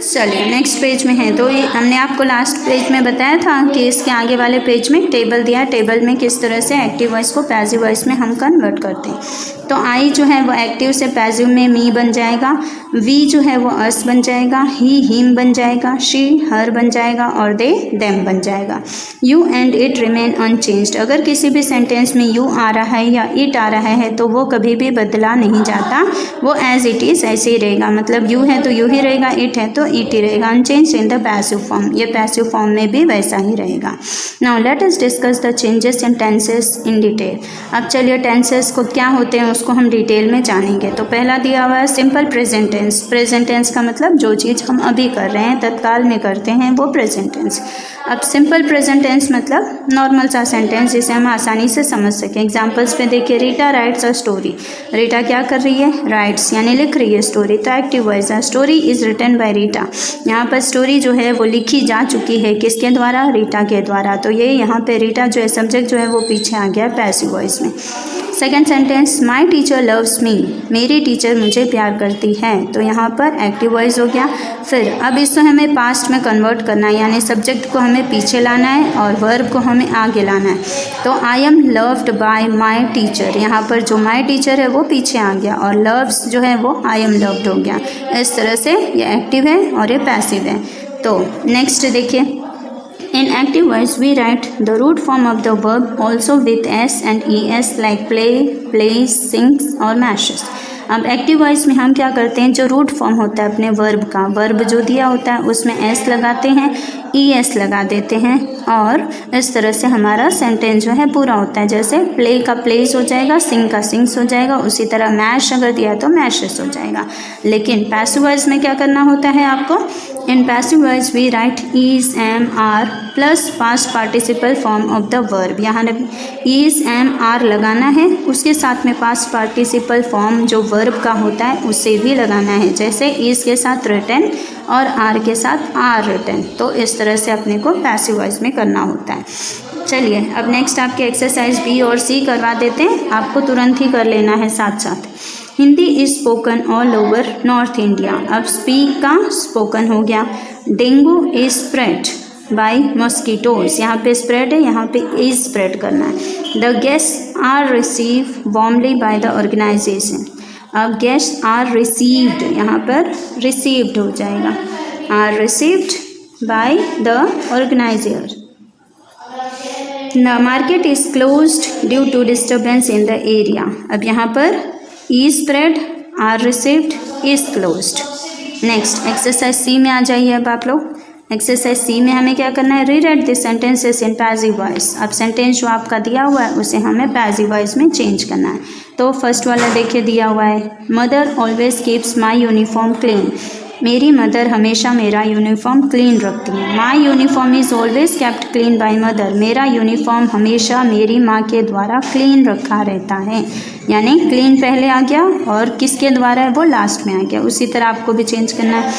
चलिए next page में है। तो ये हमने आपको लास्ट पेज में बताया था कि इसके आगे वाले पेज में टेबल दिया है, टेबल में किस तरह से एक्टिव वॉइस को पैसिव वॉइस में हम कन्वर्ट करते हैं। तो आई जो है वो एक्टिव से पैसिव में मी बन जाएगा, वी जो है वो अस बन जाएगा, ही हिम बन जाएगा, शी हर बन जाएगा और दे देम बन जाएगा। You and it remain unchanged. अगर किसी भी सेंटेंस में यू आ रहा है या इट आ रहा है तो वो कभी भी बदला नहीं जाता, वो एज इट इज़ ऐसे ही रहेगा। मतलब यू है तो यू ही रहेगा, इट है तो इट ही रहेगा, unchange in the passive form. ये पैसिव फॉर्म में भी वैसा ही रहेगा। Now let us discuss the changes in tenses in detail. अब चलिए टेंसेस को क्या होते हैं उसको हम डिटेल में जानेंगे। तो पहला दिया हुआ है simple present tense. Present tense का मतलब जो चीज़ हम अभी कर रहे हैं, तत्काल में करते हैं, वो प्रेजेंट टेंस। अब सिंपल प्रेजेंट टेंस मतलब नॉर्मल सा सेंटेंस जिसे हम आसानी से समझ सकें। एग्जांपल्स पे देखिए, Rita rights a story. Rita क्या कर रही है? राइट्स यानी लिख रही है स्टोरी। तो एक्टिव वॉइस है, story is written by Rita. यहाँ पर स्टोरी जो है वो लिखी जा चुकी है, किसके द्वारा? रीटा के द्वारा। तो ये यहाँ पे रीटा जो है सब्जेक्ट जो है वो पीछे आ गया पैसिव वॉइस में। Second sentence, my teacher loves me. मेरी टीचर मुझे प्यार करती है। तो यहाँ पर एक्टिव वॉइस हो गया। फिर अब इसको हमें पास्ट में कन्वर्ट करना है, यानी सब्जेक्ट को हमें पीछे लाना है और वर्ब को हमें आगे लाना है। तो I am loved by my teacher. यहाँ पर जो माई टीचर है वो पीछे आ गया और लव्स जो है वो आई एम लव्ड हो गया। इस तरह से ये एक्टिव है और ये पैसिव है। तो नेक्स्ट देखिए, in active voice we write the root form of the verb also with s and es like play, plays, sings और mashes। अब एक्टिव वॉइस में हम क्या करते हैं, जो रूट फॉर्म होता है अपने वर्ब का, वर्ब जो दिया होता है उसमें एस लगाते हैं, ई एस लगा देते हैं और इस तरह से हमारा सेंटेंस जो है पूरा होता है। जैसे प्ले का प्लेस हो जाएगा, सिंग का सिंग्स हो जाएगा, उसी तरह मैश अगर दिया तो मैशेस हो जाएगा। लेकिन पैसिव वॉइस में क्या करना होता है आपको? In passive voice we write is, am, are plus past participle form of the verb. यहाँ इज, एम, आर लगाना है, उसके साथ में पास्ट पार्टिसिपल फॉर्म जो वर्ब का होता है उसे भी लगाना है। जैसे इज के साथ रिटन और आर के साथ आर रिटन। तो इस तरह से अपने को पैसिव वॉइस में करना होता है। चलिए अब नेक्स्ट आपके एक्सरसाइज बी और सी करवा देते हैं, आपको तुरंत ही कर लेना है साथ साथ। Hindi is spoken all over north India. अब स्पीक का स्पोकन हो गया। Dengue is spread by mosquitoes. यहाँ पे स्प्रेड है, यहाँ पे इज स्प्रेड करना है। The guest are receive warmly by the organisation. अब गेस्ट आर रिसीव्ड, यहाँ पर रिसीव्ड हो जाएगा, are received by the organiser. The market is closed due to disturbance in the area. अब यहाँ पर is spread, are received, is closed. Next exercise C में आ जाइए। अब आप लोग एक्सरसाइज सी में हमें क्या करना है? Rewrite this sentences in passive voice. अब सेंटेंस जो आपका दिया हुआ है उसे हमें पैसिव वॉइस में चेंज करना है। तो फर्स्ट वाला देखिए दिया हुआ है, mother always keeps my uniform clean. मेरी मदर हमेशा मेरा यूनिफॉर्म क्लीन रखती है। My uniform is always kept clean by mother. मेरा यूनिफॉर्म हमेशा मेरी माँ के द्वारा क्लीन रखा रहता है। यानी क्लीन पहले आ गया और किसके द्वारा है वो लास्ट में आ गया। उसी तरह आपको भी चेंज करना है।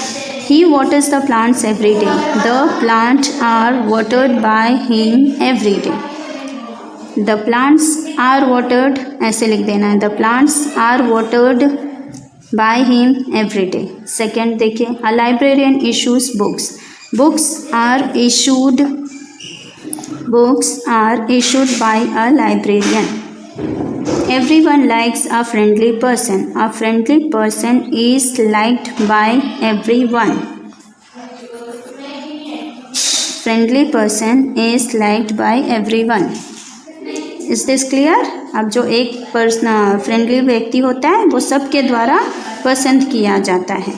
ही waters the plants every day. The plants are watered by him every day. The plants are watered, ऐसे लिख देना है, the plants are watered by him every day. Second देखिए, a librarian issues books. Books are issued by a librarian. Everyone likes a friendly person. A friendly person is liked by everyone. Friendly person is liked by everyone. Is this clear? अब जो एक person friendly व्यक्ति होता है वो सबके द्वारा पसंद किया जाता है।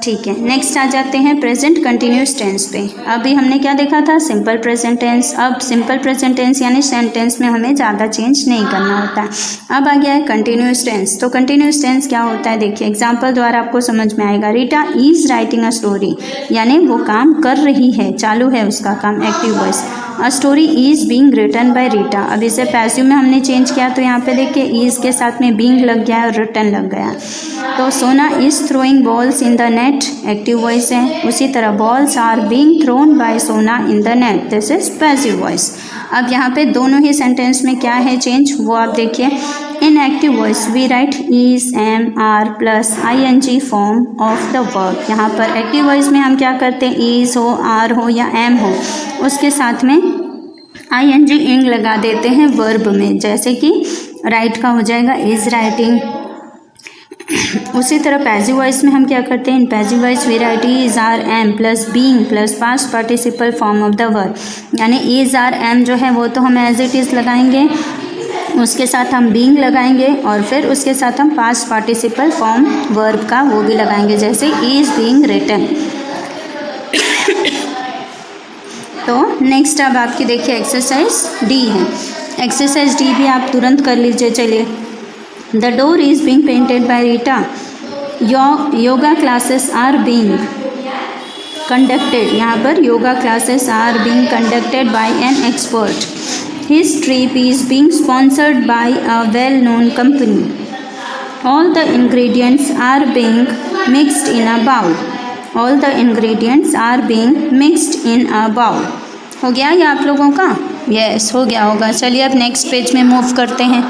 ठीक है, नेक्स्ट आ जाते हैं प्रेजेंट कंटिन्यूस टेंस पे। अभी हमने क्या देखा था? Simple present tense. अब सिंपल प्रेजेंट टेंस यानी सेंटेंस में हमें ज़्यादा चेंज नहीं करना होता है। अब आ गया है कंटिन्यूस टेंस। तो कंटिन्यूस टेंस क्या होता है देखिए, एग्जांपल द्वारा आपको समझ में आएगा। Rita is writing a story, यानी वो काम कर रही है, चालू है उसका काम, active voice. A story is being written by Rita. अब इसे पैसिव में हमने चेंज किया तो यहाँ पे देखिए इज के साथ में बीइंग लग गया और रिटन लग गया। तो Sona is throwing balls in the net, active voice है। उसी तरह balls are being thrown by Sona in the net, this is passive voice. अब यहाँ पे दोनों ही सेंटेंस में क्या है चेंज वो आप देखिए। In active voice we write is, am, are plus ing form of the verb. यहाँ पर active voice में हम क्या करते हैं, is हो, are हो या am हो, उसके साथ में ing लगा देते हैं verb में, जैसे कि write का हो जाएगा is writing. उसी तरह पैसिव वॉइस में हम क्या करते हैं, in passive voice we write is, are, am plus being plus past participle form of the verb. यानी इज, आर, एम जो है वो तो हम एज इट इज़ लगाएंगे, उसके साथ हम बीइंग लगाएंगे और फिर उसके साथ हम पास्ट पार्टिसिपल फॉर्म वर्ब का वो भी लगाएंगे, जैसे इज बीइंग रिटन. तो नेक्स्ट अब आपकी देखिए एक्सरसाइज डी है. एक्सरसाइज डी भी आप तुरंत कर लीजिए. चलिए. The door is being painted by Rita. Your yoga classes are being conducted. यहाँ पर yoga classes are being conducted by an expert. His trip is being sponsored by a well-known company. All the ingredients are being mixed in a bowl. All the ingredients are being mixed in a bowl. हो गया ये आप लोगों का? Yes, हो गया होगा. चलिए अब नेक्स्ट पेज में मूव करते हैं.